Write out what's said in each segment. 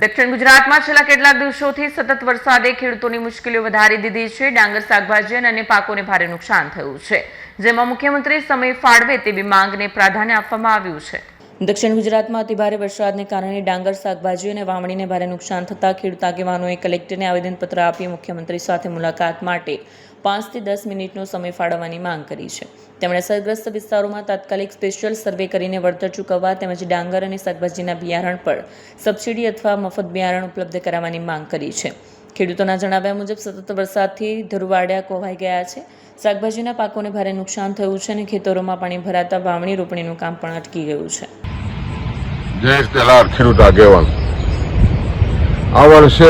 દક્ષિણ ગુજરાતમાં છેલ્લા કેટલાક દિવસોથી સતત વરસાદે ખેડૂતોની મુશ્કેલીઓ વધારી દીધી છે। ડાંગર, શાકભાજી અને અન્ય પાકોને ભારે નુકસાન થયું છે, જેમાં મુખ્યમંત્રી સમય ફાળવે તેવી માંગને પ્રાધાન્ય આપવામાં આવ્યું છે। દક્ષિણ ગુજરાતમાં અતિભારે વરસાદને કારણે ડાંગર, શાકભાજી અને વાવણીને ભારે નુકસાન થતાં ખેડૂત આગેવાનોએ કલેક્ટરને આવેદનપત્ર આપી મુખ્યમંત્રી સાથે મુલાકાત માટે 5 થી 10 મિનિટનો સમય ફાળવવાની માંગ કરી છે। તેમણે અસરગ્રસ્ત વિસ્તારોમાં તાત્કાલિક સ્પેશિયલ સર્વે કરીને વળતર ચૂકવવા તેમજ ડાંગર અને શાકભાજીના બિયારણ પર સબસિડી અથવા મફત બિયારણ ઉપલબ્ધ કરાવવાની માંગ કરી છે। ખેડૂતોના જણાવ્યા મુજબ સતત વરસાદથી ધરુવાડિયા કોવાઈ ગયા છે, શાકભાજીના પાકોને ભારે નુકસાન થયું છે અને ખેતરોમાં પાણી ભરાતા વાવણી રોપણીનું કામ પણ અટકી ગયું છે। જય તેલાર ખેડૂત આગેવાન, આ વર્ષે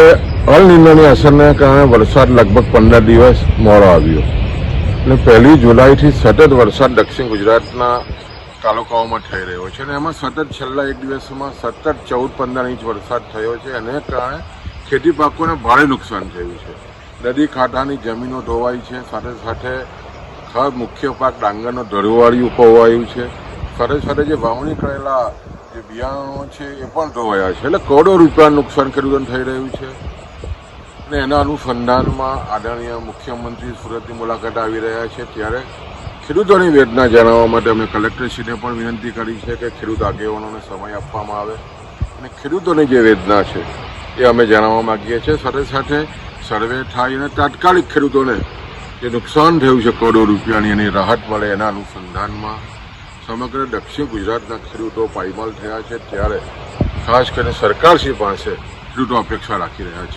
અલ નિનોની અસરને કારણે વરસાદ લગભગ 15 દિવસ મોડો આવ્યો અને 1 જુલાઈથી સતત વરસાદ દક્ષિણ ગુજરાતના તાલુકાઓમાં થઈ રહ્યો છે અને એમાં સતત છેલ્લા એક દિવસમાં સતત 14-15 ઇંચ વરસાદ થયો છે। એને કારણે ખેતી પાકોને ભારે નુકસાન થયું છે। નદી કાંઠાની જમીનો ધોવાઈ છે, સાથે સાથે મુખ્ય પાક ડાંગરનો ધરુવાળિયું ખોવાયું છે, સાથે સાથે જે વાવણી કરેલા જે બિયારણો છે એ પણ ધોવાયા છે। એટલે કરોડો રૂપિયાનું નુકસાન ખેડૂતોને થઈ રહ્યું છે અને એના અનુસંધાનમાં આદરણીય મુખ્યમંત્રી સુરતની મુલાકાત આવી રહ્યા છે, ત્યારે ખેડૂતોની વેદના જાણવા માટે અમે કલેક્ટરશ્રીને પણ વિનંતી કરી છે કે ખેડૂત આગેવાનોને સમય આપવામાં આવે અને ખેડૂતોની જે વેદના છે એ અમે જાણવા માગીએ છીએ। સાથે સાથે સર્વે થાય અને તાત્કાલિક ખેડૂતોને જે નુકસાન થયું છે કરોડો રૂપિયાની એની રાહત મળે, એના અનુસંધાનમાં સમગ્ર દક્ષિણ ગુજરાતના ખેડૂતો પાયમાલ થયા છે। ત્યારે ખાસ કરીને સરકારશ્રી પાસે ખેડૂતો અપેક્ષા રાખી રહ્યા છે।